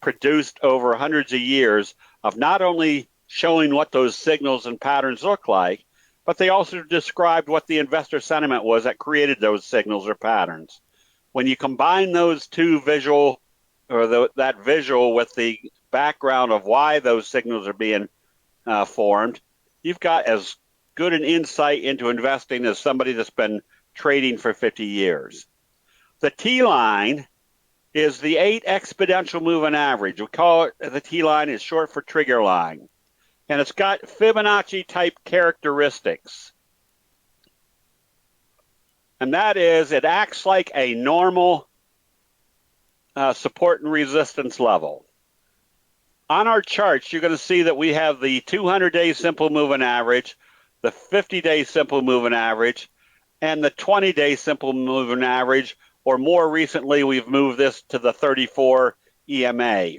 produced over hundreds of years of not only showing what those signals and patterns look like, but they also described what the investor sentiment was that created those signals or patterns. When you combine those two visual, or that visual with the background of why those signals are being formed, you've got as good an insight into investing as somebody that's been trading for 50 years. The T line is the 8 exponential moving average. We call it, the T line is short for trigger line. And it's got Fibonacci type characteristics. And that is, it acts like a normal support and resistance level. On our charts, you're going to see that we have the 200-day simple moving average, the 50-day simple moving average, and the 20-day simple moving average, or more recently, we've moved this to the 34 EMA.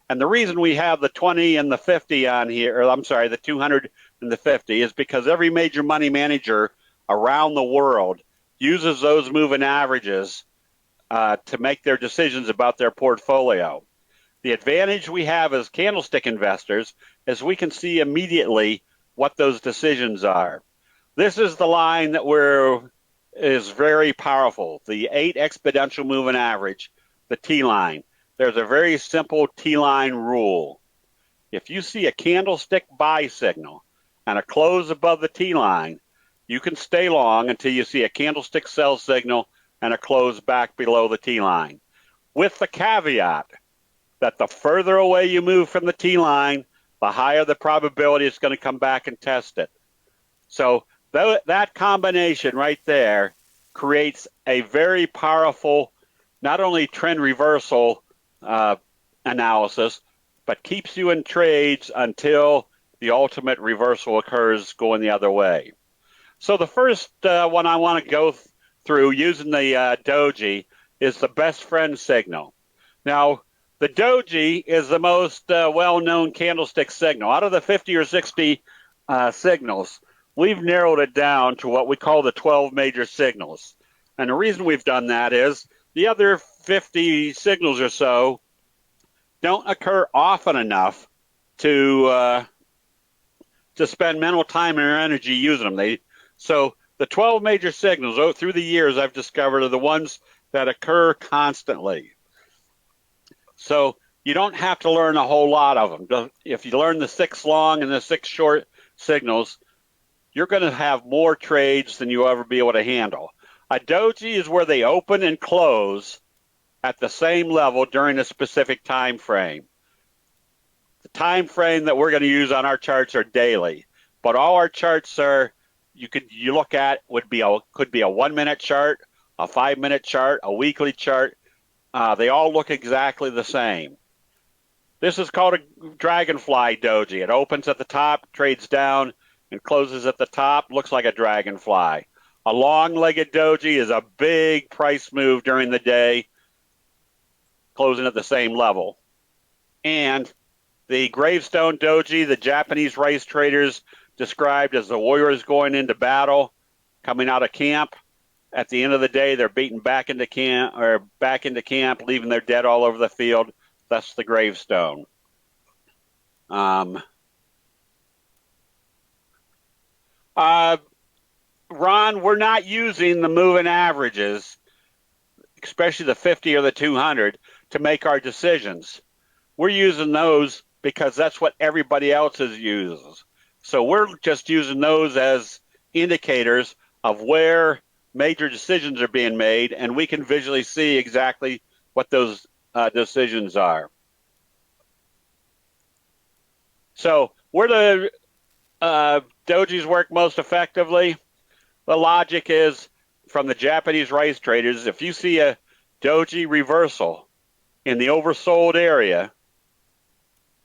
And the reason we have the 20 and the 50 on here, or I'm sorry, the 200 and the 50, is because every major money manager around the world uses those moving averages to make their decisions about their portfolio. The advantage we have as candlestick investors is we can see immediately what those decisions are. This is the line that is very powerful, the 8 exponential moving average, the T line. There's a very simple T-line rule. If you see a candlestick buy signal and a close above the T-line, you can stay long until you see a candlestick sell signal and a close back below the T-line, with the caveat that the further away you move from the T-line, the higher the probability it's going to come back and test it. So that combination right there creates a very powerful, not only trend reversal analysis, but keeps you in trades until the ultimate reversal occurs going the other way. So the first one I want to go through using the Doji is the best friend signal. Now, the Doji is the most well-known candlestick signal. Out of the 50 or 60 signals, we've narrowed it down to what we call the 12 major signals. And the reason we've done that is the other 50 signals or so don't occur often enough to spend mental time and energy using them. So the 12 major signals through the years I've discovered are the ones that occur constantly. So you don't have to learn a whole lot of them. If you learn the 6 long and the 6 short signals, you're going to have more trades than you'll ever be able to handle. A Doji is where they open and close at the same level during a specific time frame. The time frame that we're going to use on our charts are daily, but all our charts you look at could be a 1-minute chart, a 5-minute chart, a weekly chart. They all look exactly the same. This is called a dragonfly Doji. It opens at the top, trades down, and closes at the top. Looks like a dragonfly. A long-legged Doji is a big price move during the day, closing at the same level. And the gravestone Doji, the Japanese rice traders described as the warriors going into battle, coming out of camp. At the end of the day, they're beaten back into camp, leaving their dead all over the field. That's the gravestone. Ron, we're not using the moving averages, especially the 50 or the 200, to make our decisions. We're using those because that's what everybody else uses. So we're just using those as indicators of where major decisions are being made, and we can visually see exactly what those decisions are. So where do Dojis work most effectively? The logic is, from the Japanese rice traders, if you see a Doji reversal in the oversold area,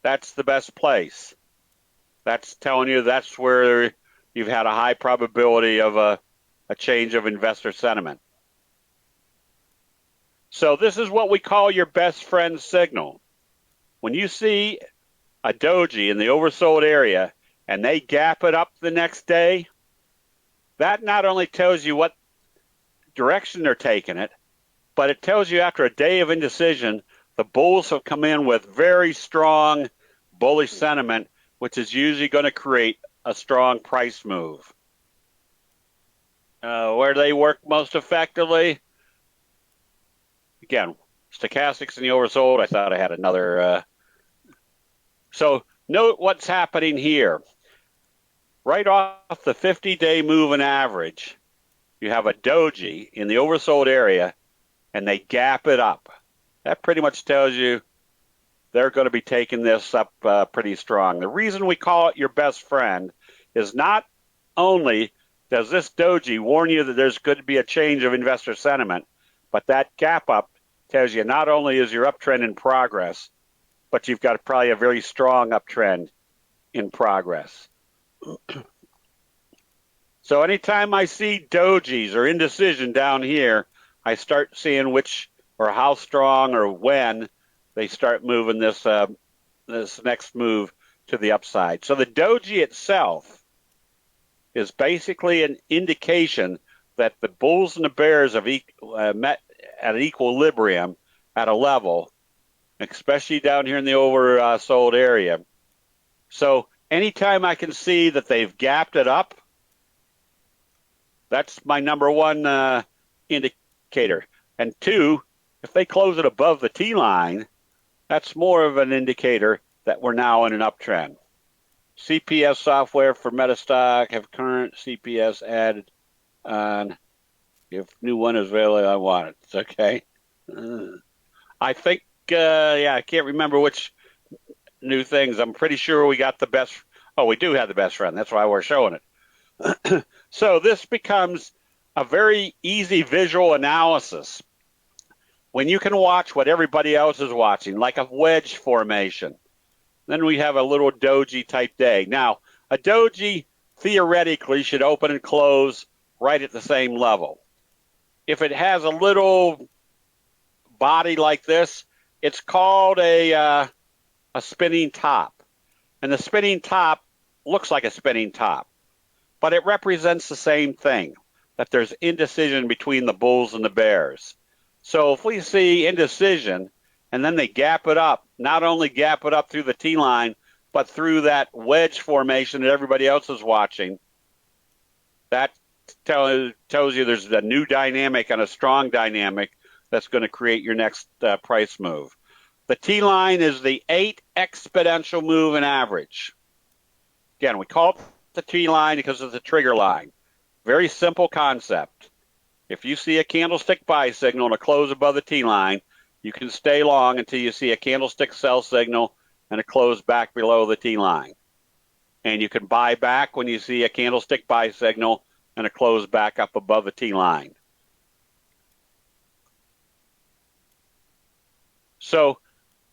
that's the best place. That's telling you that's where you've had a high probability of a change of investor sentiment. So this is what we call your best friend signal. When you see a Doji in the oversold area and they gap it up the next day, that not only tells you what direction they're taking it, but it tells you after a day of indecision the bulls have come in with very strong bullish sentiment, which is usually going to create a strong price move. Where do they work most effectively? Again, stochastics in the oversold. I thought I had another. So note what's happening here. Right off the 50-day moving average, you have a doji in the oversold area, and they gap it up. That pretty much tells you they're going to be taking this up pretty strong. The reason we call it your best friend is not only does this doji warn you that there's going to be a change of investor sentiment, but that gap up tells you not only is your uptrend in progress, but you've got probably a very strong uptrend in progress. So anytime I see dojis or indecision down here, I start seeing which or how strong or when they start moving this this next move to the upside. So the doji itself is basically an indication that the bulls and the bears have met at an equilibrium at a level, especially down here in the oversold area. So anytime I can see that they've gapped it up, that's my number one indicator. And two, if they close it above the T line, that's more of an indicator that we're now in an uptrend. CPS software for Metastock have current CPS added on. If new one is available, I want it. It's okay. I think, I can't remember which new things. I'm pretty sure we got the best. Oh, we do have the best friend. That's why we're showing it. So this becomes a very easy visual analysis when you can watch what everybody else is watching, like a wedge formation. Then we have a little doji type day. Now, a doji theoretically should open and close right at the same level. If it has a little body like this, it's called a spinning top. And the spinning top looks like a spinning top, but it represents the same thing, that there's indecision between the bulls and the bears. So if we see indecision and then they gap it up, not only gap it up through the T line, but through that wedge formation that everybody else is watching, that tells you there's a new dynamic and a strong dynamic that's going to create your next price move. The T line is the 8 exponential moving average. Again, we call it the T line because it's a trigger line. Very simple concept. If you see a candlestick buy signal and a close above the T line, you can stay long until you see a candlestick sell signal and a close back below the T line. And you can buy back when you see a candlestick buy signal and a close back up above the T line. So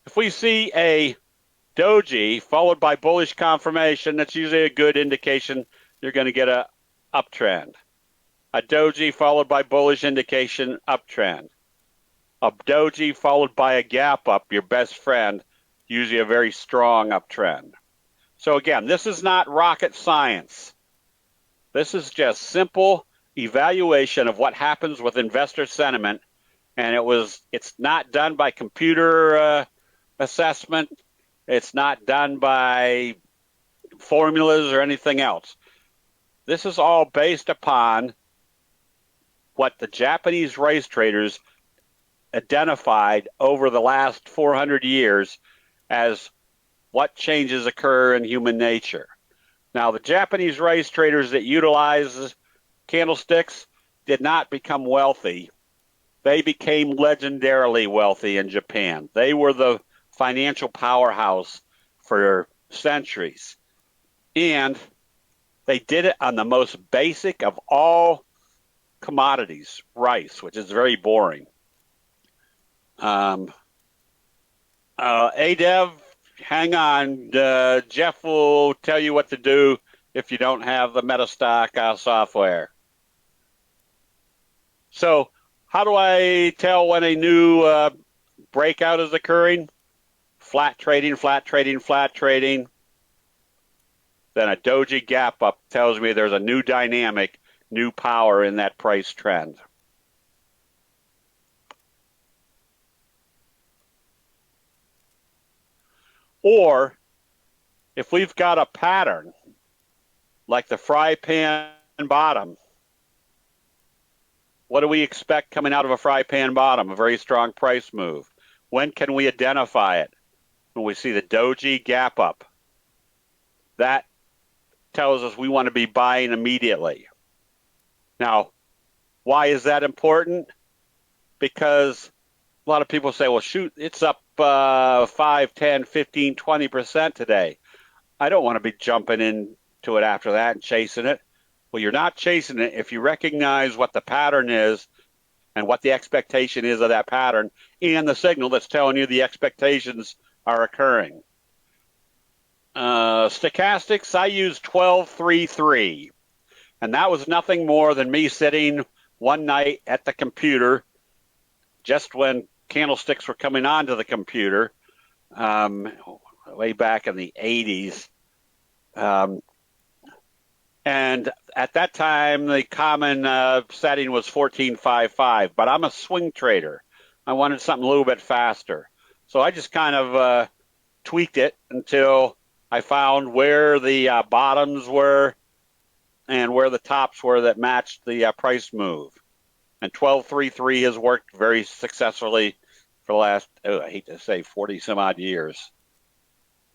if we see a doji followed by bullish confirmation, that's usually a good indication you're going to get a uptrend. A doji followed by bullish indication, uptrend. A doji followed by a gap up, your best friend, usually a very strong uptrend. So again, this is not rocket science. This is just simple evaluation of what happens with investor sentiment, and it's not done by computer assessment. It's not done by formulas or anything else. This is all based upon what the Japanese race traders identified over the last 400 years as what changes occur in human nature. Now, the Japanese race traders that utilize candlesticks did not become wealthy. They became legendarily wealthy in Japan. They were the financial powerhouse for centuries. And they did it on the most basic of all commodities, rice, which is very boring. ADEV, hang on. Jeff will tell you what to do if you don't have the Metastock software. So how do I tell when a new breakout is occurring? Flat trading, flat trading, flat trading. Then a doji gap up tells me there's a new dynamic, new power in that price trend. Or if we've got a pattern like the fry pan bottom, what do we expect coming out of a fry pan bottom? A very strong price move. When can we identify it? When we see the Doji gap up. That tells us we want to be buying immediately. Now, why is that important? Because a lot of people say, well, shoot, it's up 5, 10, 15, 20% today. I don't want to be jumping into it after that and chasing it. Well, you're not chasing it if you recognize what the pattern is and what the expectation is of that pattern and the signal that's telling you the expectations are occurring. Stochastics, I use 1233, and that was nothing more than me sitting one night at the computer just when candlesticks were coming onto the computer way back in the 80s. And at that time, the common setting was 1455, but I'm a swing trader. I wanted something a little bit faster. So I just kind of tweaked it until I found where the bottoms were and where the tops were that matched the price move. And 1233 has worked very successfully for the last, I hate to say, 40 some odd years.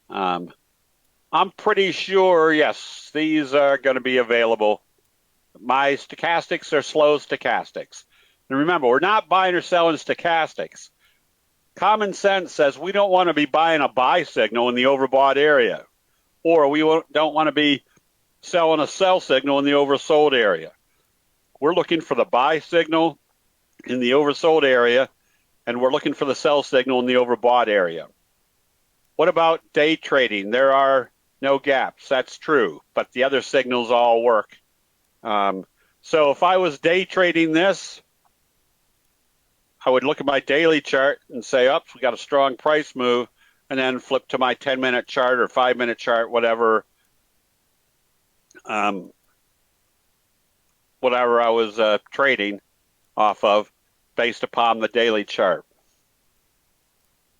I'm pretty sure, yes, these are going to be available. My stochastics are slow stochastics. And remember, we're not buying or selling stochastics. Common sense says we don't want to be buying a buy signal in the overbought area, or we don't want to be selling a sell signal in the oversold area. We're looking for the buy signal in the oversold area, and we're looking for the sell signal in the overbought area. What about day trading? There are no gaps. That's true, but the other signals all work. So if I was day trading this, I would look at my daily chart and say, oh, we got a strong price move, and then flip to my 10-minute chart or 5-minute chart, whatever I was trading off of based upon the daily chart.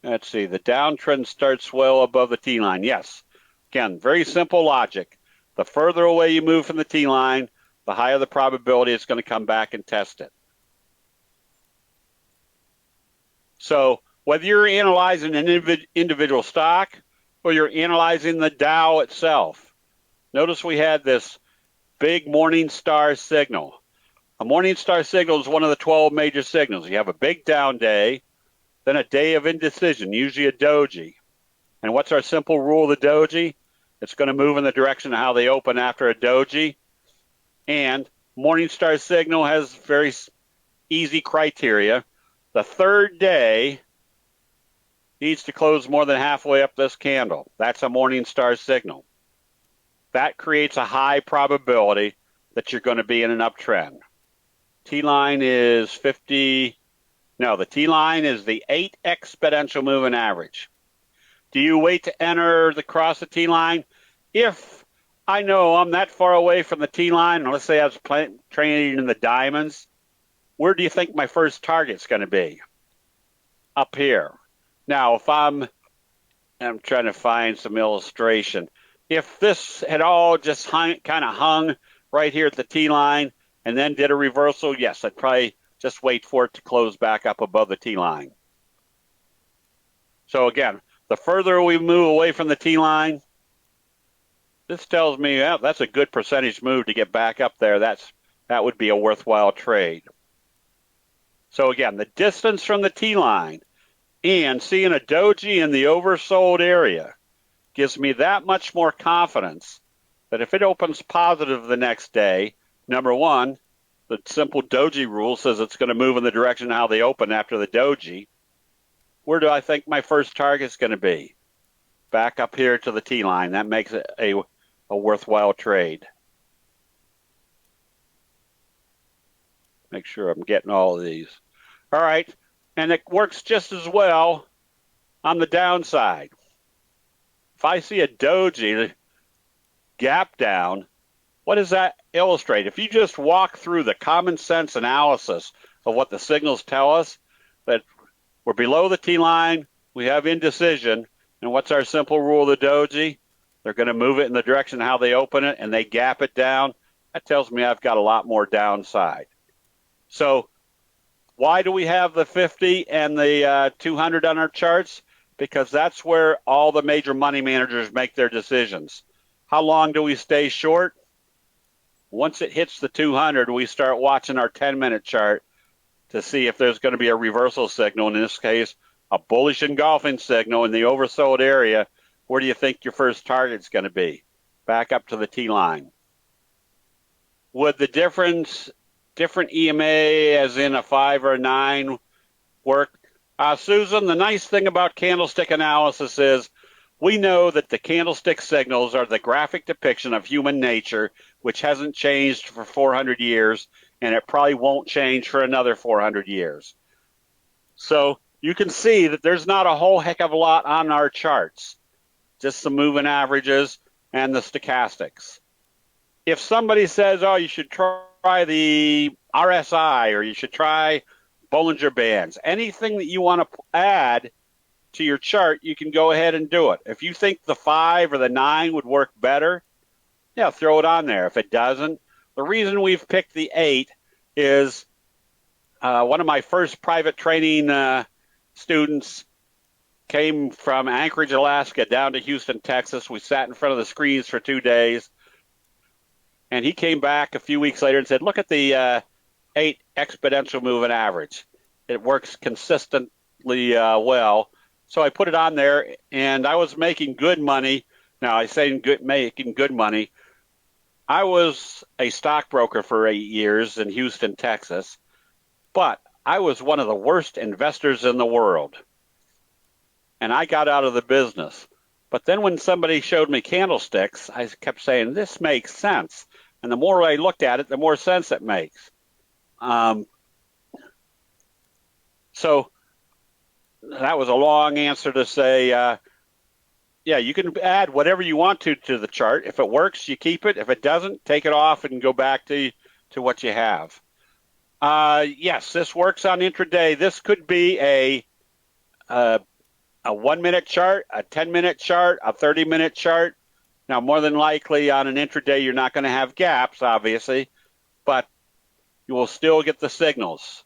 Let's see, the downtrend starts well above the T-line. Yes. Again, very simple logic. The further away you move from the T-line, the higher the probability it's going to come back and test it. So whether you're analyzing an individual stock or you're analyzing the Dow itself, notice we had this big morning star signal. A morning star signal is one of the 12 major signals. You have a big down day, then a day of indecision, usually a doji. And what's our simple rule of the doji? It's going to move in the direction of how they open after a doji. And Morningstar signal has very easy criteria. The third day needs to close more than halfway up this candle. That's a Morningstar signal. That creates a high probability that you're going to be in an uptrend. T-line is 50. No, the T-line is the 8 exponential moving average. Do you wait to enter the cross the T-line? If I know I'm that far away from the T-line, let's say I was trading in the diamonds, where do you think my first target's going to be? Up here. Now, if I'm trying to find some illustration. If this had all just kind of hung right here at the T-line and then did a reversal, yes, I'd probably just wait for it to close back up above the T-line. So again, the further we move away from the T-line, this tells me that's a good percentage move to get back up there. That would be a worthwhile trade. So again, the distance from the T-line and seeing a doji in the oversold area gives me that much more confidence that if it opens positive the next day, number one, the simple doji rule says it's going to move in the direction of how they open after the doji. Where do I think my first target is going to be? Back up here to the T-line. That makes it a worthwhile trade. Make sure I'm getting all of these. All right. And it works just as well on the downside. If I see a doji gap down, what does that illustrate? If you just walk through the common sense analysis of what the signals tell us, that we're below the T-line, we have indecision, And what's our simple rule of the doji? They're going to move it in the direction how they open it, and they gap it down. That tells me I've got a lot more downside. So why do we have the 50 and the 200 on our charts? Because that's where all the major money managers make their decisions. How long do we stay short? Once it hits the 200, we start watching our 10-minute chart to see if there's going to be a reversal signal. In this case, a bullish engulfing signal in the oversold area. Where do you think your first target's going to be? Back up to the T line. Would the different EMA, as in a 5 or a 9, work? Susan, the nice thing about candlestick analysis is we know that the candlestick signals are the graphic depiction of human nature, which hasn't changed for 400 years, and it probably won't change for another 400 years. So you can see that there's not a whole heck of a lot on our charts, just some moving averages and the stochastics. If somebody says, oh, you should try the RSI or you should try Bollinger Bands, anything that you want to add to your chart, you can go ahead and do it. If you think the 5 or the 9 would work better, yeah, throw it on there. If it doesn't, the reason we've picked the 8 is one of my first private training students came from Anchorage, Alaska, down to Houston, Texas. We sat in front of the screens for 2 days. And he came back a few weeks later and said, look at the 8 exponential moving average. It works consistently well. So I put it on there, and I was making good money. Now, I say making good money. I was a stockbroker for 8 years in Houston, Texas, but I was one of the worst investors in the world. And I got out of the business. But then when somebody showed me candlesticks, I kept saying, this makes sense. And the more I looked at it, the more sense it makes. So that was a long answer to say, yeah, you can add whatever you want to the chart. If it works, you keep it. If it doesn't, take it off and go back to what you have. Yes, this works on intraday. This could be a 1-minute chart, a 10-minute chart, a 30-minute chart. Now, more than likely on an intraday, you're not going to have gaps, obviously, but you will still get the signals,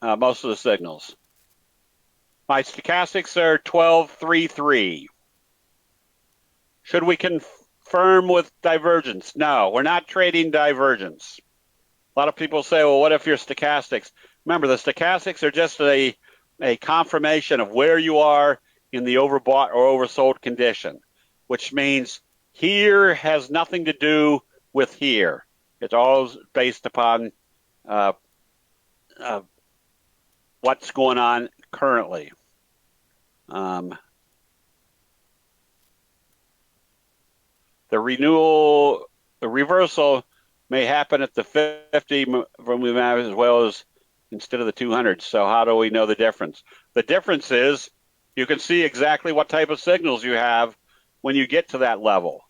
most of the signals. My stochastics are 12.33. Should we confirm with divergence? No, we're not trading divergence. A lot of people say, well, what if your stochastics? Remember, the stochastics are just a confirmation of where you are in the overbought or oversold condition, which means here has nothing to do with here. It's all based upon what's going on currently. The reversal may happen at the 50 moving average as well as instead of the 200. So how do we know the difference? The difference is you can see exactly what type of signals you have when you get to that level.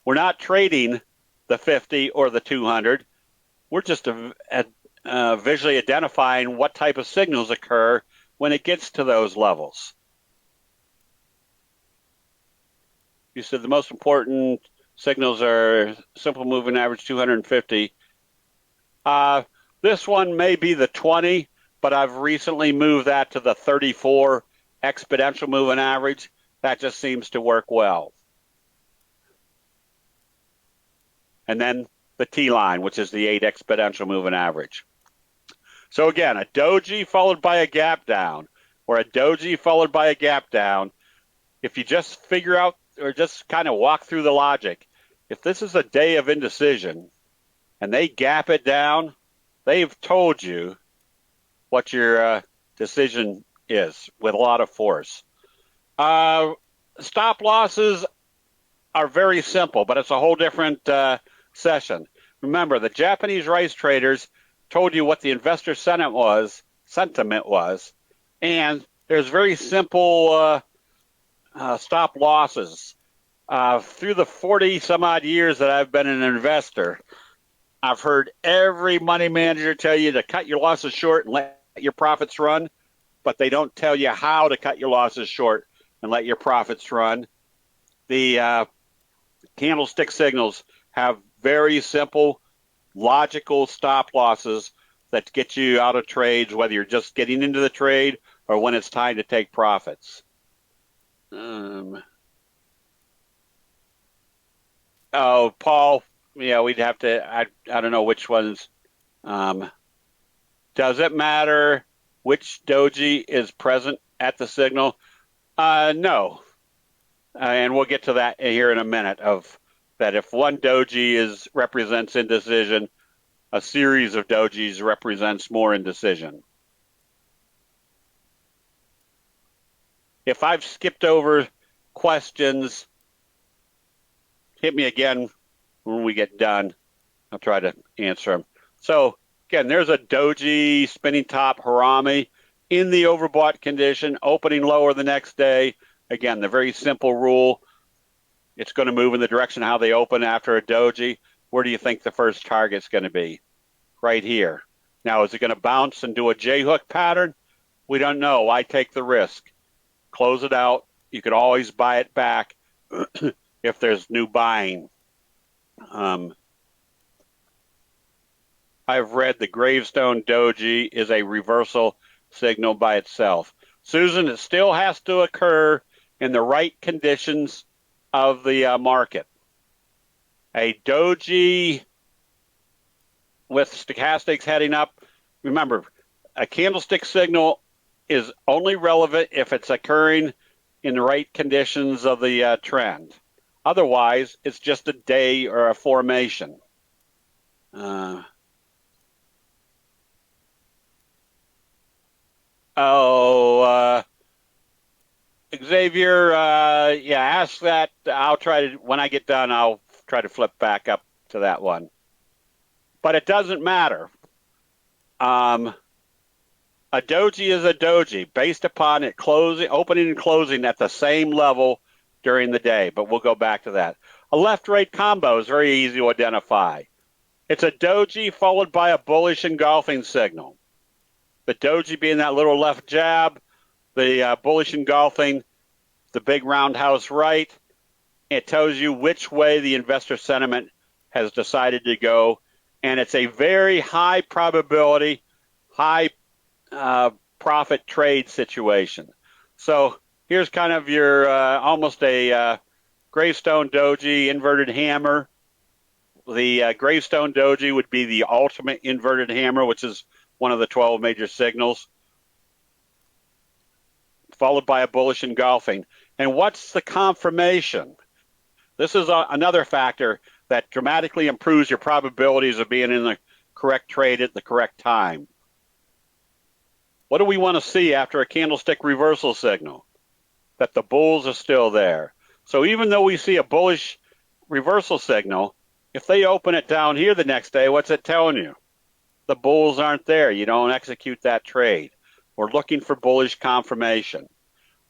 We're not trading the 50 or the 200. We're just visually identifying what type of signals occur when it gets to those levels. You said the most important signals are simple moving average 250. This one may be the 20, but I've recently moved that to the 34 exponential moving average. That just seems to work well. And then the T line, which is the 8 exponential moving average. So again, a doji followed by a gap down, or a doji followed by a gap down. If you just figure out or just kind of walk through the logic, if this is a day of indecision and they gap it down, they've told you what your decision is with a lot of force. Stop losses are very simple, but it's a whole different session. Remember, the Japanese rice traders told you what the investor sentiment was, and there's very simple stop losses. Through the 40 some odd years that I've been an investor, I've heard every money manager tell you to cut your losses short and let your profits run, but they don't tell you how to cut your losses short. and let your profits run. The candlestick signals have very simple, logical stop losses that get you out of trades, whether you're just getting into the trade or when it's time to take profits. Oh, Paul, yeah, we'd have to, I don't know which ones. Does it matter which doji is present at the signal? No. And we'll get to that here in a minute, of that if one doji represents indecision, a series of dojis represents more indecision. If I've skipped over questions, hit me again when we get done. I'll try to answer them. So again, there's a doji spinning top harami in the overbought condition, opening lower the next day. Again, the very simple rule, it's going to move in the direction of how they open after a doji. Where do you think the first target's going to be? Right here. Now, is it going to bounce and do a J-hook pattern? We don't know. Why take the risk? Close it out. You could always buy it back if there's new buying. I've read the gravestone doji is a reversal signal by itself. Susan, it still has to occur in the right conditions of the market. A doji with stochastics heading up, remember, a candlestick signal is only relevant if it's occurring in the right conditions of the trend. Otherwise, it's just a day or a formation. Xavier, yeah, ask that. I'll try to, when I get done, I'll try to flip back up to that one. But it doesn't matter. A doji is a doji based upon it closing, opening and closing at the same level during the day, but we'll go back to that. A left-right combo is very easy to identify. It's a doji followed by a bullish engulfing signal. The doji being that little left jab, the bullish engulfing, the big roundhouse right. It tells you which way the investor sentiment has decided to go, and it's a very high probability, high profit trade situation. So here's kind of your almost a gravestone doji inverted hammer. The gravestone doji would be the ultimate inverted hammer, which is one of the 12 major signals, followed by a bullish engulfing. And what's the confirmation? This is another factor that dramatically improves your probabilities of being in the correct trade at the correct time. What do we want to see after a candlestick reversal signal? That the bulls are still there. So even though we see a bullish reversal signal, if they open it down here the next day, what's it telling you? The bulls aren't there. You don't execute that trade. We're looking for bullish confirmation.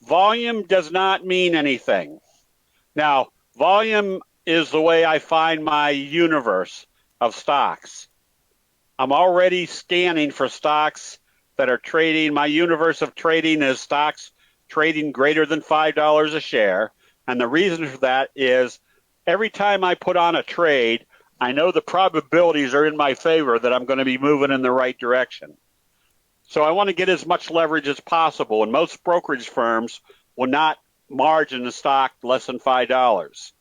Volume does not mean anything. Now, volume is the way I find my universe of stocks. I'm already scanning for stocks that are trading. My universe of trading is stocks trading greater than $5 a share. And the reason for that is every time I put on a trade, I know the probabilities are in my favor that I'm going to be moving in the right direction. So I want to get as much leverage as possible. And most brokerage firms will not margin the stock less than $5.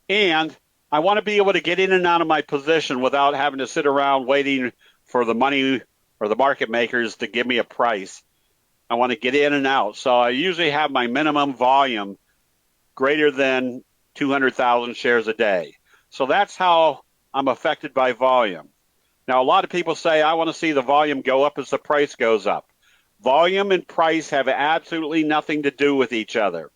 And I want to be able to get in and out of my position without having to sit around waiting for the money or the market makers to give me a price. I want to get in and out. So I usually have my minimum volume greater than 200,000 shares a day. So that's how I'm affected by volume. Now, a lot of people say, I want to see the volume go up as the price goes up. Volume and price have absolutely nothing to do with each other.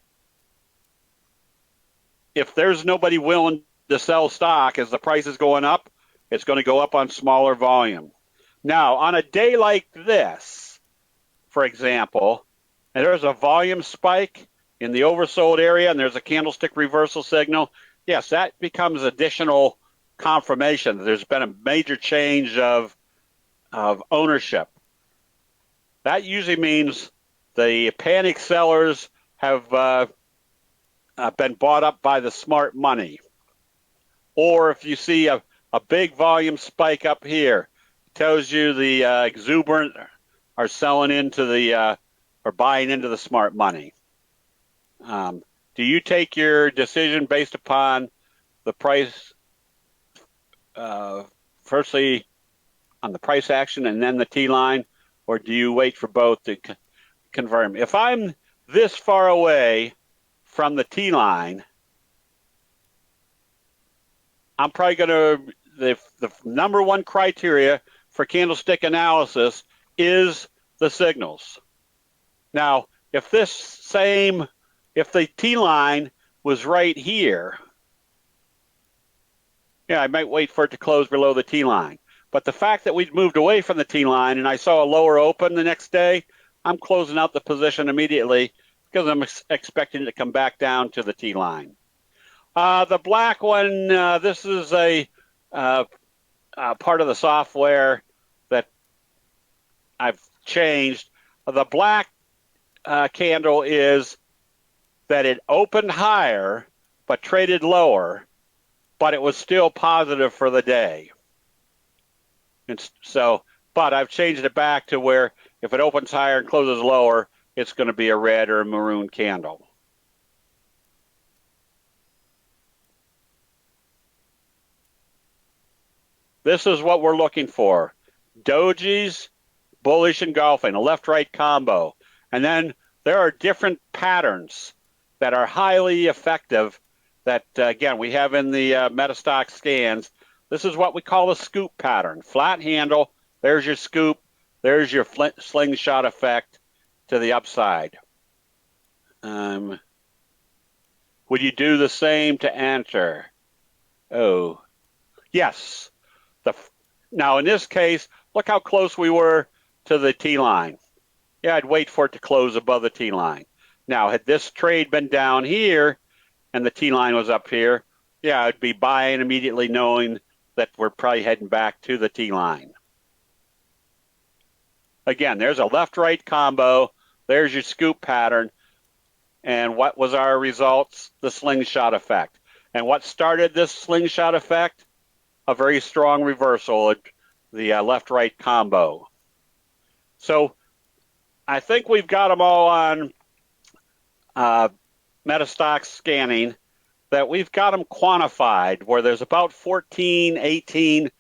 If there's nobody willing to sell stock as the price is going up, it's going to go up on smaller volume. Now, on a day like this, for example, and there's a volume spike in the oversold area and there's a candlestick reversal signal, yes, that becomes additional confirmation that there's been a major change of ownership. That usually means the panic sellers have been bought up by the smart money. Or if you see a big volume spike up here, it tells you the exuberant are selling into the or buying into the smart money. Do you take your decision based upon the price, firstly on the price action and then the T line, or do you wait for both to confirm? If I'm this far away from the T line, I'm probably going to, the number one criteria for candlestick analysis is the signals. Now, if the T line was right here, yeah, I might wait for it to close below the T line. But the fact that we'd moved away from the T line and I saw a lower open the next day, I'm closing out the position immediately because I'm expecting it to come back down to the T line. The black one, this is a part of the software that I've changed. The black candle is that it opened higher but traded lower, but it was still positive for the day. And so, but I've changed it back to where if it opens higher and closes lower, it's going to be a red or a maroon candle. This is what we're looking for. Dojis, bullish engulfing, a left-right combo. And then there are different patterns that are highly effective that, again, we have in the Metastock scans. This is what we call a scoop pattern. Flat handle, there's your scoop, there's your slingshot effect to the upside. Would you do the same to enter? Oh, yes. Now, in this case, look how close we were to the T line. Yeah, I'd wait for it to close above the T line. Now, had this trade been down here and the T line was up here, yeah, I'd be buying immediately knowing that we're probably heading back to the T line. Again, there's a left-right combo. There's your scoop pattern. And what was our results? The slingshot effect. And what started this slingshot effect? A very strong reversal, the left-right combo. So I think we've got them all on Metastock scanning, that we've got them quantified where there's about 14, 18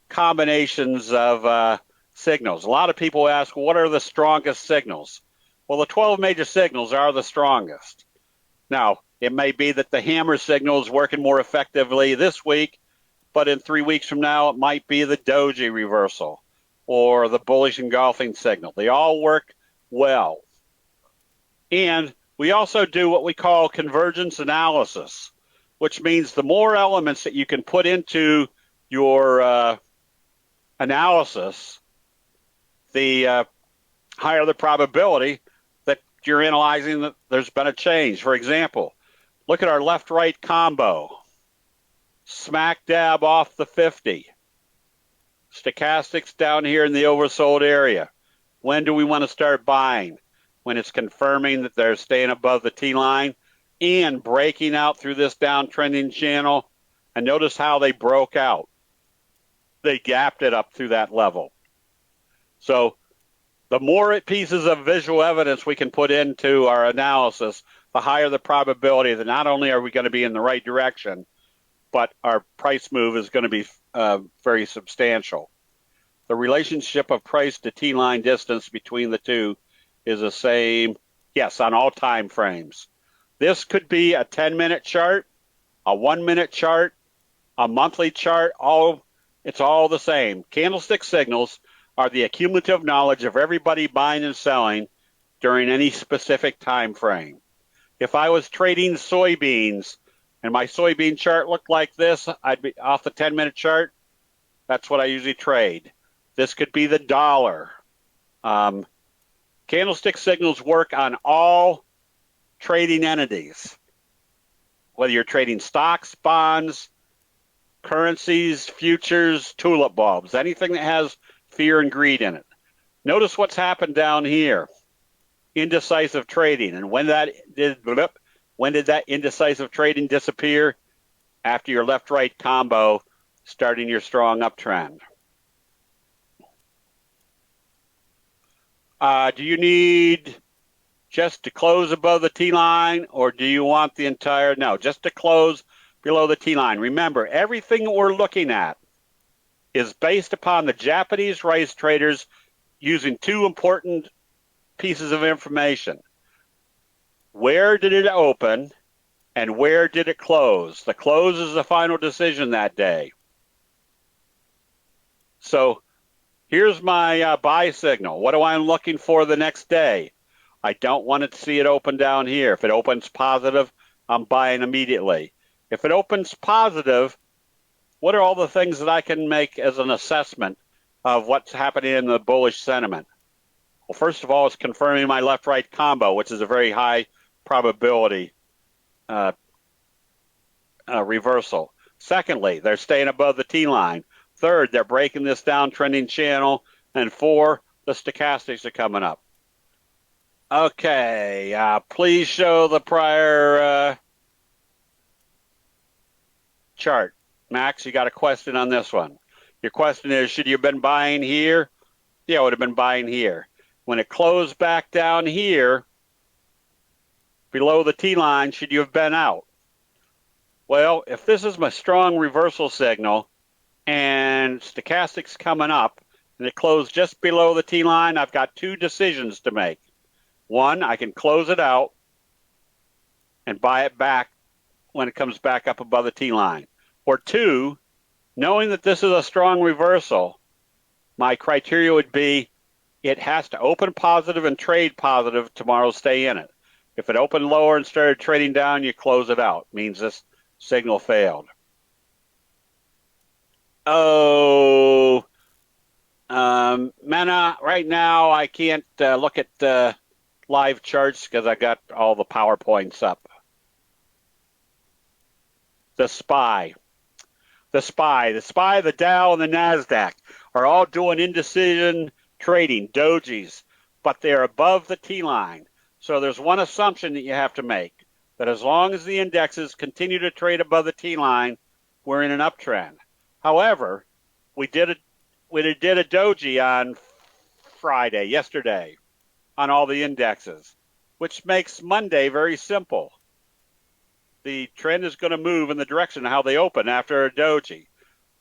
combinations of signals. A lot of people ask, what are the strongest signals? Well, the 12 major signals are the strongest. Now, it may be that the hammer signal is working more effectively this week, but in 3 weeks from now, it might be the Doji reversal or the bullish engulfing signal. They all work well. And we also do what we call convergence analysis, which means the more elements that you can put into your analysis, the higher the probability that you're analyzing that there's been a change. For example, look at our left-right combo. Smack dab off the 50. Stochastics down here in the oversold area. When do we want to start buying? When it's confirming that they're staying above the T line and breaking out through this downtrending channel. And notice how they broke out. They gapped it up through that level. So the more pieces of visual evidence we can put into our analysis, the higher the probability that not only are we going to be in the right direction, but our price move is going to be very substantial. The relationship of price to T-line distance between the two is the same, yes, on all time frames. This could be a 10-minute chart, a 1-minute chart, a monthly chart, it's all the same. Candlestick signals are the accumulative knowledge of everybody buying and selling during any specific time frame. If I was trading soybeans and my soybean chart looked like this, I'd be off the 10-minute chart. That's what I usually trade. This could be the dollar. Candlestick signals work on all trading entities, whether you're trading stocks, bonds, currencies, futures, tulip bulbs, anything that has fear and greed in it. Notice what's happened down here. indecisive trading. And when did that indecisive trading disappear? After your left-right combo, starting your strong uptrend. Do you need just to close above the T-line, or do you want the entire? No, just to close below the T-line. Remember, everything that we're looking at is based upon the Japanese rice traders using two important pieces of information. Where did it open, and where did it close? The close is the final decision that day. So here's my buy signal. What am I looking for the next day? I don't want to see it open down here. If it opens positive, I'm buying immediately. If it opens positive, what are all the things that I can make as an assessment of what's happening in the bullish sentiment? Well, first of all, it's confirming my left-right combo, which is a very high probability reversal. Secondly, they're staying above the T-line. Third, they're breaking this downtrending channel. And four, the stochastics are coming up. Okay, please show the prior chart. Max, you got a question on this one. Your question is, should you have been buying here? Yeah, I would have been buying here. When it closed back down here, below the T-line, should you have been out? Well, if this is my strong reversal signal and stochastics coming up and it closed just below the T-line, I've got two decisions to make. One, I can close it out and buy it back when it comes back up above the T-line. Or two, knowing that this is a strong reversal, my criteria would be it has to open positive and trade positive tomorrow, stay in it. If it opened lower and started trading down, you close it out. Means this signal failed. Oh, Mena, right now I can't look at live charts because I got all the PowerPoints up. The SPY, the Dow, and the NASDAQ are all doing indecision trading, dojis, but they're above the T-line. So there's one assumption that you have to make, that as long as the indexes continue to trade above the T-line, we're in an uptrend. However, we did a doji on Friday, yesterday, on all the indexes, which makes Monday very simple. The trend is going to move in the direction of how they open after a doji.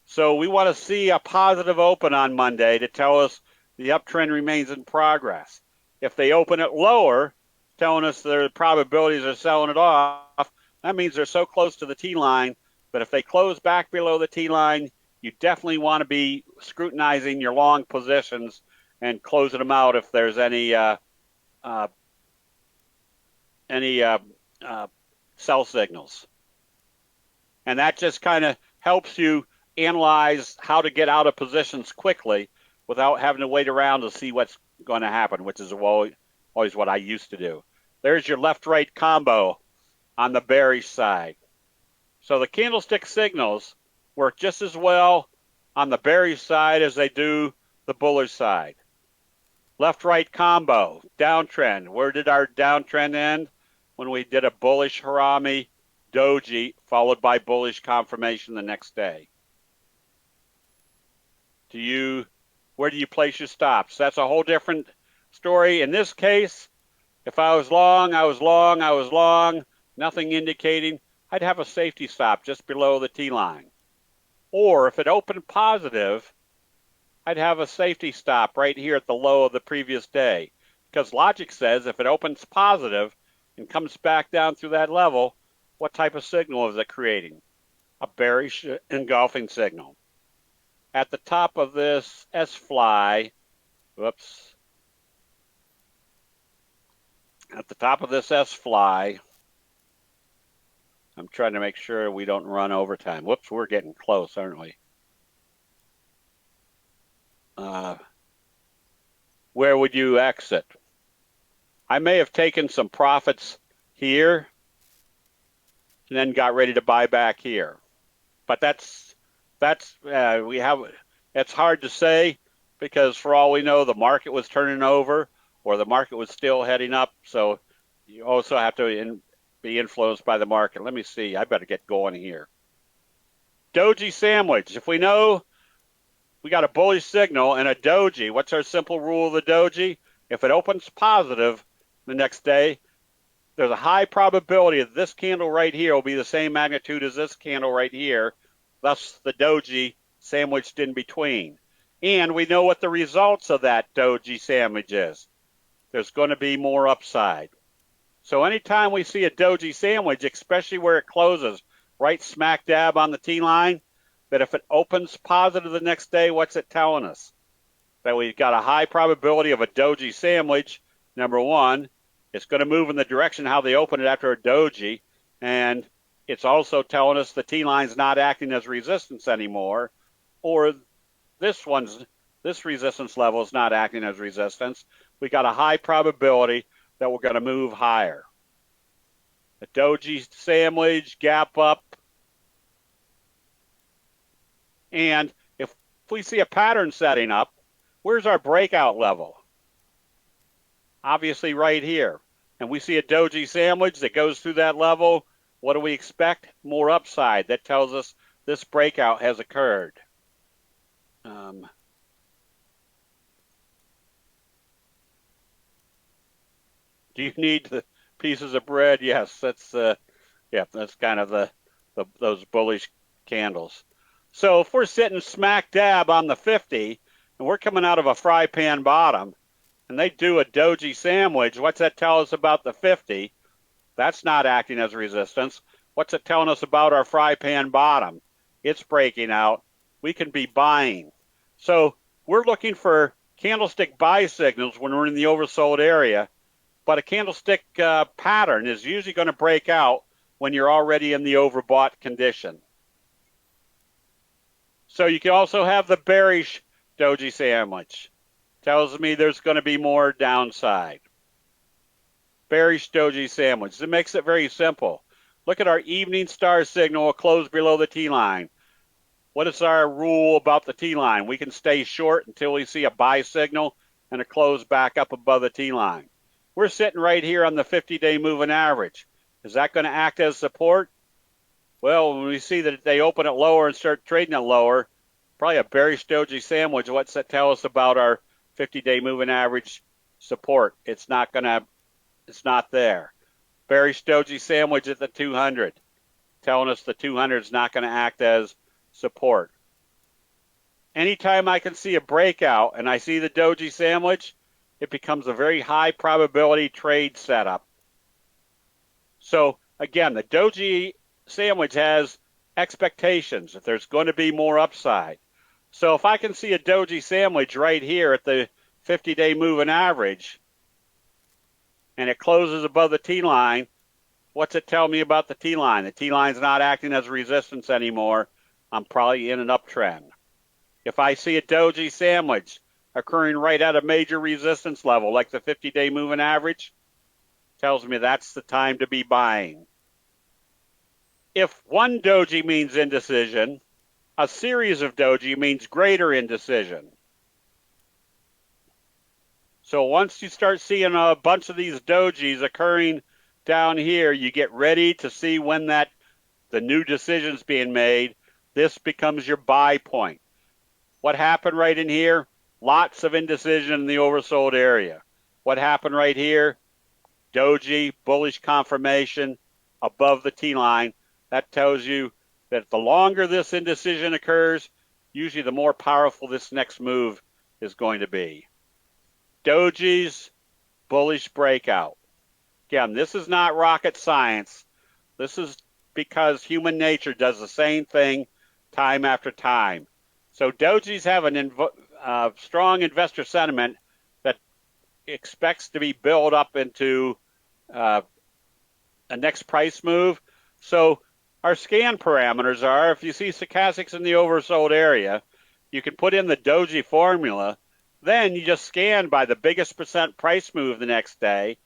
So we want to see a positive open on Monday to tell us the uptrend remains in progress. If they open it lower, telling us their probabilities are selling it off, that means they're so close to the T-line. But if they close back below the T-line, you definitely want to be scrutinizing your long positions and closing them out if there's any sell signals. And that just kind of helps you analyze how to get out of positions quickly without having to wait around to see what's going to happen, which is always what I used to do. There's your left-right combo on the bearish side. So the candlestick signals work just as well on the bearish side as they do the bullish side. Left-right combo, downtrend. Where did our downtrend end? When we did a bullish Harami doji followed by bullish confirmation the next day. Where do you place your stops? That's a whole different story. In this case, if I was long, nothing indicating, I'd have a safety stop just below the T-line. Or if it opened positive, I'd have a safety stop right here at the low of the previous day. Because logic says if it opens positive and comes back down through that level, what type of signal is it creating? A bearish engulfing signal. At the top of this S-fly, at the top of this S-fly, I'm trying to make sure we don't run overtime. Whoops, we're getting close, aren't we? Where would you exit? I may have taken some profits here and then got ready to buy back here. But it's hard to say because for all we know, the market was turning over or the market was still heading up. So you also have to be influenced by the market. Let me see. I better get going here. Doji sandwich. If we know we got a bullish signal and a doji, what's our simple rule of the doji? If it opens positive the next day, there's a high probability that this candle right here will be the same magnitude as this candle right here, thus the doji sandwiched in between. And we know what the results of that doji sandwich is. There's going to be more upside. So anytime we see a doji sandwich, especially where it closes right smack dab on the T-line, that if it opens positive the next day, what's it telling us? That we've got a high probability of a doji sandwich, number one. It's going to move in the direction how they open it after a doji, and it's also telling us the T-line's not acting as resistance anymore, or this resistance level is not acting as resistance. We got a high probability that we're going to move higher. A doji sandwich, gap up, and if we see a pattern setting up, where's our breakout level? Obviously right here. And we see a doji sandwich that goes through that level. What do we expect? More upside. That tells us this breakout has occurred. Do you need the pieces of bread? Yes, that's kind of those bullish candles. So if we're sitting smack dab on the 50 and we're coming out of a fry pan bottom and they do a doji sandwich, what's that tell us about the 50? That's not acting as resistance. What's it telling us about our fry pan bottom? It's breaking out. We can be buying. So we're looking for candlestick buy signals when we're in the oversold area, but a candlestick pattern is usually going to break out when you're already in the overbought condition. So you can also have the bearish doji sandwich. Tells me there's going to be more downside. Bearish doji sandwich. It makes it very simple. Look at our evening star signal, close below the T-line. What is our rule about the T-line? We can stay short until we see a buy signal and a close back up above the T-line. We're sitting right here on the 50-day moving average. Is that going to act as support? Well, when we see that they open it lower and start trading it lower, probably a bearish doji sandwich. What's that tell us about our 50-day moving average support? It's not there. Bearish doji sandwich at the 200, telling us the 200 is not going to act as support. Anytime I can see a breakout and I see the doji sandwich, it becomes a very high probability trade setup. So again, the doji sandwich has expectations that there's going to be more upside. So if I can see a doji sandwich right here at the 50-day moving average and it closes above the T-line, what's it tell me about the T-line? The T-line's not acting as resistance anymore. I'm probably in an uptrend. If I see a doji sandwich occurring right at a major resistance level like the 50-day moving average, tells me that's the time to be buying. If one doji means indecision, a series of doji means greater indecision. So once you start seeing a bunch of these dojis occurring down here, you get ready to see when the new decision's being made. This becomes your buy point. What happened right in here? Lots of indecision in the oversold area. What happened right here? Doji, bullish confirmation above the T-line. That tells you that the longer this indecision occurs, usually the more powerful this next move is going to be. Doji's bullish breakout. Again, this is not rocket science. This is because human nature does the same thing time after time. So dojis have a strong investor sentiment that expects to be built up into a next price move. So our scan parameters are, if you see stochastics in the oversold area, you can put in the doji formula. Then you just scan by the biggest percent price move the next day.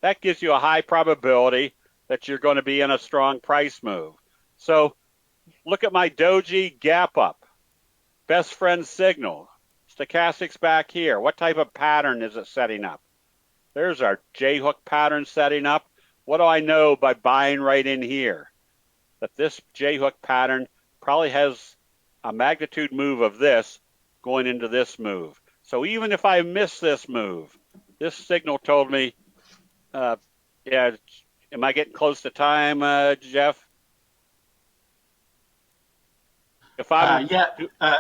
That gives you a high probability that you're going to be in a strong price move. So look at my doji gap up. Best friend signal. Stochastics back here. What type of pattern is it setting up? There's our J-hook pattern setting up. What do I know by buying right in here? That this J-hook pattern probably has a magnitude move of this going into this move. So even if I miss this move, this signal told me, yeah, am I getting close to time, Jeff? If I'm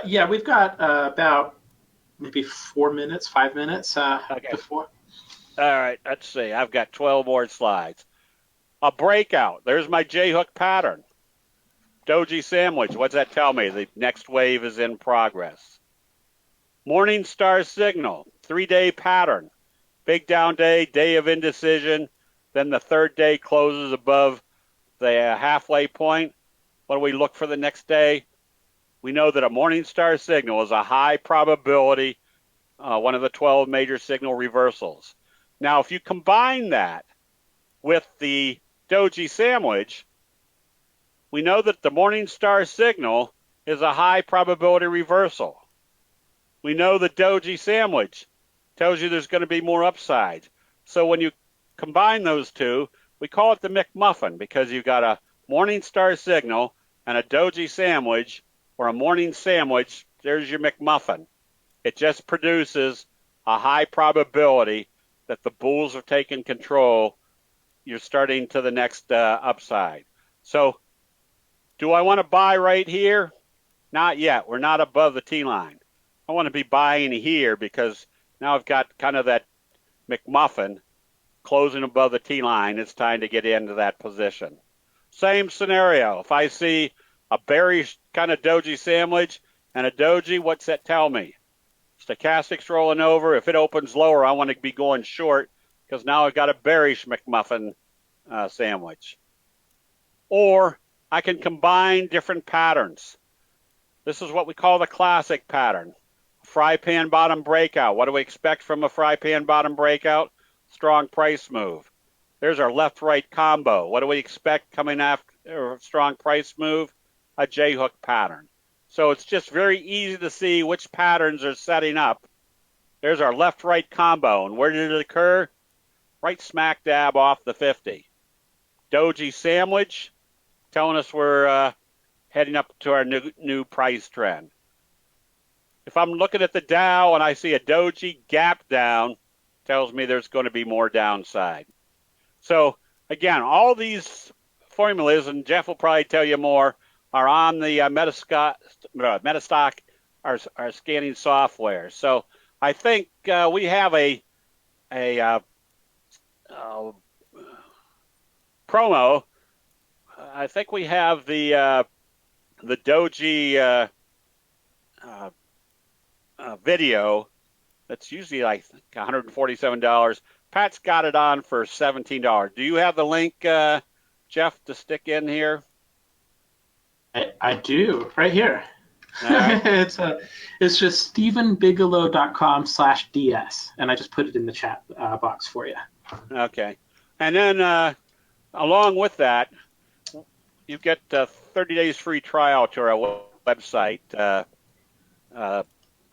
yeah, we've got about maybe 4 minutes, 5 minutes okay. before. All right, let's see. I've got 12 more slides. A breakout. There's my J-hook pattern. Doji sandwich. What's that tell me? The next wave is in progress. Morning star signal. 3-day pattern. Big down day, day of indecision. Then the third day closes above the halfway point. What do we look for the next day? We know that a morning star signal is a high probability, one of the 12 major signal reversals. Now, if you combine that with the Doji sandwich, we know that the morning star signal is a high probability reversal. We know the Doji sandwich tells you there's going to be more upside. So when you combine those two, we call it the McMuffin because you've got a morning star signal and a Doji sandwich, or a morning sandwich. There's your McMuffin. It just produces a high probability that the bulls are taking control. You're starting to the next upside. So do I want to buy right here? Not yet. We're not above the T-line. I want to be buying here because now I've got kind of that McMuffin closing above the T-line. It's time to get into that position. Same scenario. If I see a bearish kind of Doji sandwich and a Doji, what's that tell me? Stochastics rolling over. If it opens lower, I want to be going short because now I've got a bearish McMuffin sandwich. Or I can combine different patterns. This is what we call the classic pattern. Fry pan bottom breakout. What do we expect from a fry pan bottom breakout? Strong price move. There's our left-right combo. What do we expect coming after a strong price move? A J-hook pattern. So it's just very easy to see which patterns are setting up. There's our left-right combo. And where did it occur? Right smack dab off the 50. Doji sandwich, telling us we're heading up to our new price trend. If I'm looking at the Dow and I see a Doji gap down, tells me there's going to be more downside. So again, all these formulas, and Jeff will probably tell you more, are on the Metastock, our scanning software. So I think we have a promo. I think we have the Doji video that's usually like $147. Pat's got it on for $17. Do you have the link, Jeff, to stick in here? I do, right here. All right. It's just stephenbigalow.com/ds, and I just put it in the chat box for you. Okay. And then along with that, you get 30 days free trial to our website.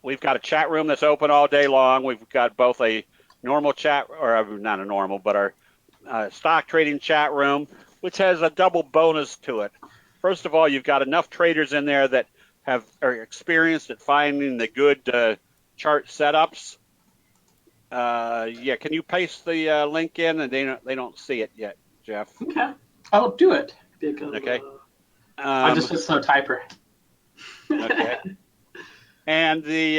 We've got a chat room that's open all day long. We've got both a normal chat, or not a normal, but our stock trading chat room, which has a double bonus to it. First of all, you've got enough traders in there that are experienced at finding the good chart setups. Yeah, can you paste the link in? And they don't see it yet, Jeff. Okay, I'll do it. Okay. I'm just a slow typer. Okay. And we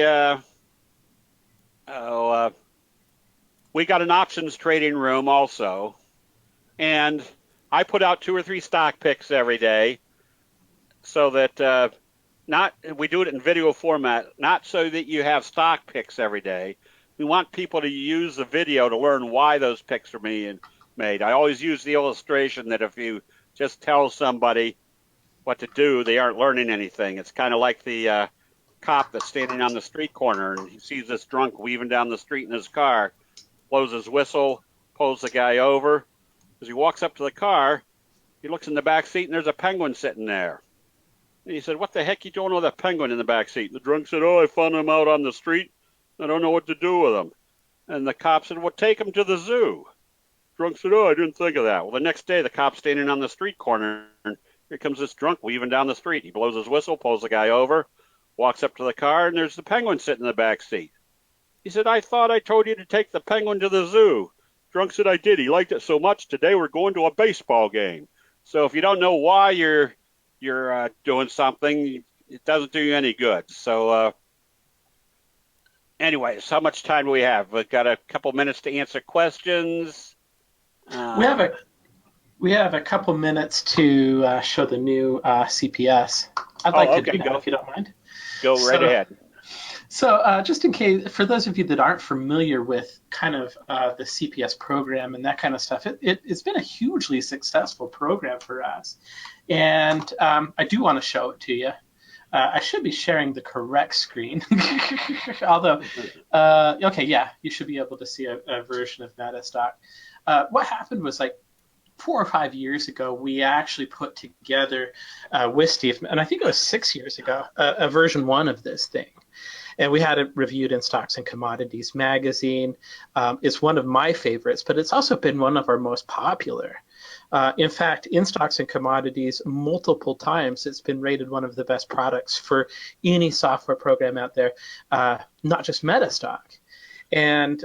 got an options trading room also, and I put out 2 or 3 stock picks every day, so that we do it in video format, not so that you have stock picks every day. We want people to use the video to learn why those picks are being made. I always use the illustration that if you just tell somebody what to do, they aren't learning anything. It's kind of like the cop that's standing on the street corner and he sees this drunk weaving down the street in his car, blows his whistle, pulls the guy over. As he walks up to the car, he looks in the back seat and there's a penguin sitting there. And he said, "What the heck are you doing with a penguin in the back seat?" The drunk said, "Oh, I found him out on the street. I don't know what to do with him." And the cop said, well, take him to the zoo. Drunk said, oh, I didn't think of that. Well, the next day, the cop's standing on the street corner, and here comes this drunk weaving down the street. He blows his whistle, pulls the guy over, walks up to the car, and there's the penguin sitting in the back seat. He said, I thought I told you to take the penguin to the zoo. Drunk said, I did. He liked it so much, today we're going to a baseball game. So if you don't know why you're doing something, it doesn't do you any good. So anyways, how much time do we have? We've got a couple minutes to answer questions. We have a couple minutes to show the new CPS. I'd like to do that if you don't mind. Go right ahead. So just in case, for those of you that aren't familiar with kind of the CPS program and that kind of stuff, it's been a hugely successful program for us. And I do want to show it to you. I should be sharing the correct screen. Although, okay, yeah, you should be able to see a version of Metastock. What happened was, like, 4 or 5 years ago, we actually put together with Steve, and I think it was 6 years ago, a version 1 of this thing. And we had it reviewed in Stocks and Commodities magazine. It's one of my favorites, but it's also been one of our most popular. In fact, in Stocks and Commodities, multiple times it's been rated one of the best products for any software program out there, not just Metastock. And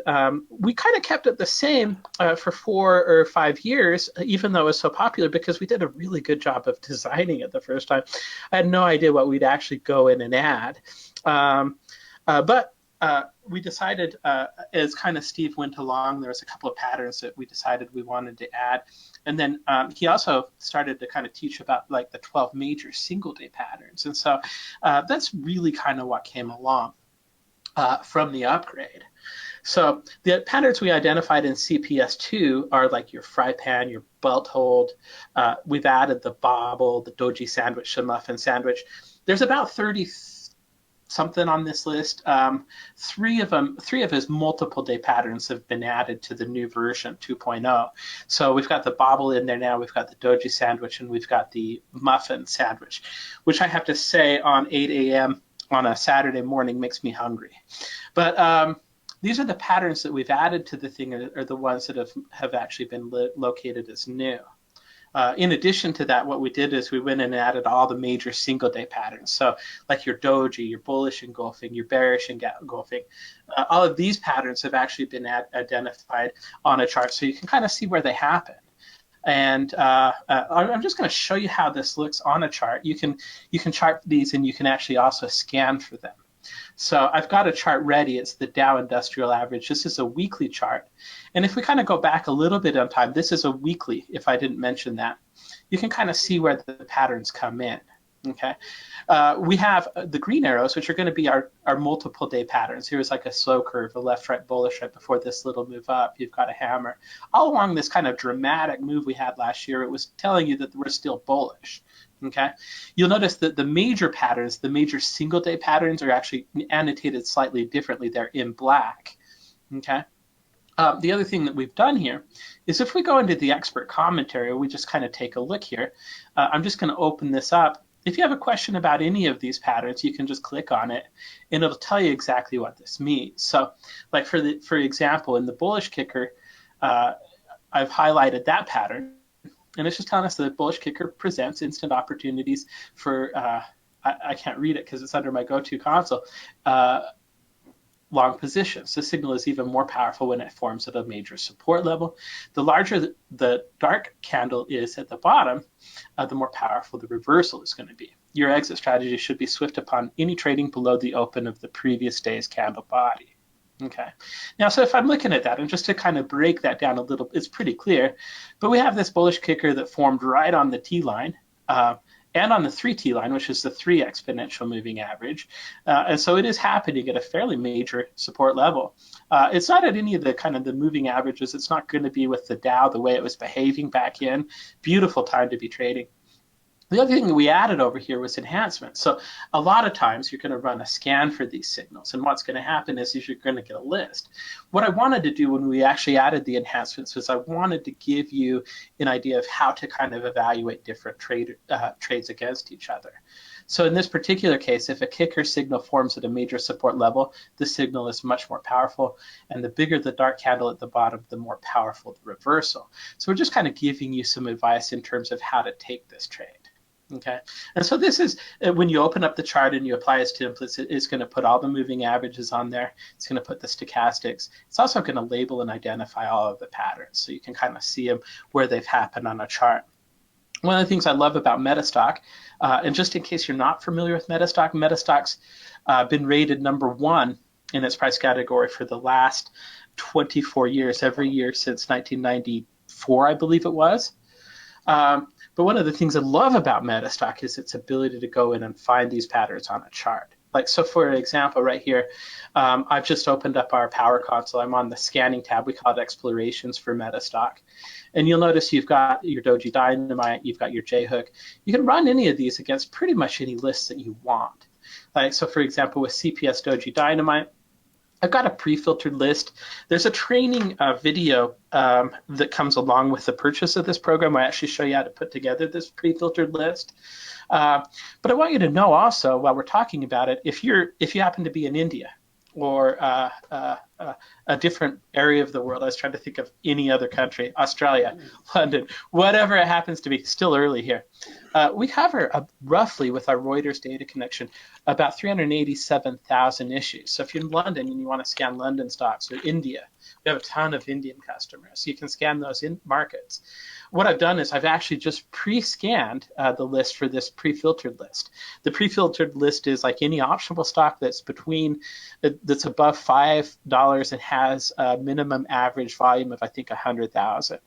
we kind of kept it the same for 4 or 5 years, even though it was so popular, because we did a really good job of designing it the first time. I had no idea what we'd actually go in and add. But we decided, as kind of Steve went along, there was a couple of patterns that we decided we wanted to add. And then he also started to kind of teach about, like, the 12 major single-day patterns. And so that's really kind of what came along from the upgrade. So the patterns we identified in CPS2 are like your fry pan, your belt hold. We've added the bobble, the Doji sandwich, and muffin sandwich. There's about 30 something on this list. Three of his multiple day patterns have been added to the new version 2.0. So we've got the bobble in there now, we've got the Doji sandwich, and we've got the muffin sandwich, which I have to say on 8 a.m. on a Saturday morning makes me hungry. But these are the patterns that we've added to the thing, are the ones that have actually been located as new. In addition to that, what we did is we went in and added all the major single day patterns. So like your Doji, your bullish engulfing, your bearish engulfing, all of these patterns have actually been identified on a chart, so you can kind of see where they happen. And I'm just going to show you how this looks on a chart. You can chart these, and you can actually also scan for them. So I've got a chart ready. It's the Dow Industrial Average. This is a weekly chart. And if we kind of go back a little bit on time, this is a weekly, if I didn't mention that. You can kind of see where the patterns come in. Okay, we have the green arrows, which are going to be our multiple day patterns. Here's like a slow curve, a left, right, bullish right before this little move up. You've got a hammer. All along this kind of dramatic move we had last year, it was telling you that we're still bullish. Okay, you'll notice that the major patterns, the major single day patterns, are actually annotated slightly differently. They're in black. Okay. The other thing that we've done here is if we go into the expert commentary, we just kind of take a look here. I'm just going to open this up. If you have a question about any of these patterns, you can just click on it, and it'll tell you exactly what this means. So, like for example, in the bullish kicker, I've highlighted that pattern, and it's just telling us that the bullish kicker presents instant opportunities for, I can't read it because it's under my go-to console, long positions. The signal is even more powerful when it forms at a major support level. The larger the dark candle is at the bottom, the more powerful the reversal is going to be. Your exit strategy should be swift upon any trading below the open of the previous day's candle body. Okay. Now, so if I'm looking at that, and just to kind of break that down a little, it's pretty clear, but we have this bullish kicker that formed right on the T line, and on the 3T line, which is the 3 exponential moving average. And so it is happening at a fairly major support level. It's not at any of the kind of the moving averages. It's not going to be with the Dow the way it was behaving back in. Beautiful time to be trading. The other thing that we added over here was enhancement. So a lot of times you're going to run a scan for these signals, and what's going to happen is you're going to get a list. What I wanted to do when we actually added the enhancements was I wanted to give you an idea of how to kind of evaluate different trades against each other. So in this particular case, if a kicker signal forms at a major support level, the signal is much more powerful, and the bigger the dark candle at the bottom, the more powerful the reversal. So we're just kind of giving you some advice in terms of how to take this trade. Okay, and so this is when you open up the chart and you apply its templates, it's going to put all the moving averages on there. It's going to put the stochastics. It's also going to label and identify all of the patterns, so you can kind of see them where they've happened on a chart. One of the things I love about Metastock, and just in case you're not familiar with Metastock, Metastock's been rated #1 in its price category for the last 24 years, every year since 1994, I believe it was. But one of the things I love about Metastock is its ability to go in and find these patterns on a chart. Like, so for example, right here, I've just opened up our Power Console. I'm on the scanning tab. We call it Explorations for Metastock. And you'll notice you've got your Doji Dynamite, you've got your J-Hook. You can run any of these against pretty much any list that you want. Like, so for example, with CPS Doji Dynamite, I've got a pre-filtered list. There's a training video that comes along with the purchase of this program. I actually show you how to put together this pre-filtered list. But I want you to know also, while we're talking about it, if you happen to be in India or a different area of the world, I was trying to think of any other country, Australia, London, whatever it happens to be, still early here. We cover roughly, with our Reuters data connection, about 387,000 issues. So if you're in London and you want to scan London stocks, or India, we have a ton of Indian customers. You can scan those in markets. What I've done is I've actually just pre-scanned the list for this pre-filtered list. The pre-filtered list is like any optional stock that's that's above $5 and has a minimum average volume of, I think, 100,000.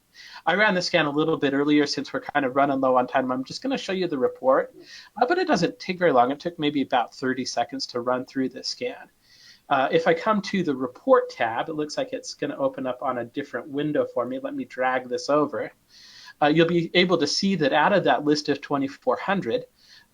I ran the scan a little bit earlier since we're kind of running low on time. I'm just going to show you the report, but it doesn't take very long. It took maybe about 30 seconds to run through the scan. If I come to the report tab, it looks like it's going to open up on a different window for me. Let me drag this over. You'll be able to see that out of that list of 2,400,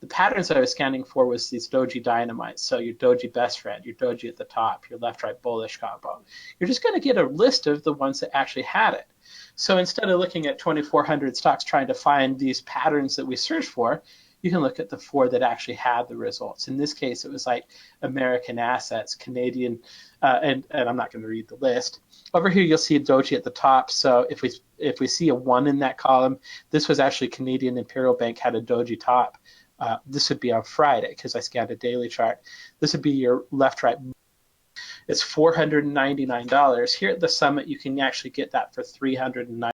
the patterns I was scanning for was these Doji Dynamites. So your Doji Best Friend, your Doji at the top, your left-right bullish combo. You're just going to get a list of the ones that actually had it. So instead of looking at 2,400 stocks trying to find these patterns that we search for, you can look at the 4 that actually had the results. In this case, it was like American assets, Canadian, and I'm not going to read the list. Over here, you'll see a Doji at the top. So if we see a 1 in that column, this was actually Canadian Imperial Bank had a Doji top. This would be on Friday because I scanned a daily chart. This would be your left-right. It's $499. Here at the summit, you can actually get that for $390.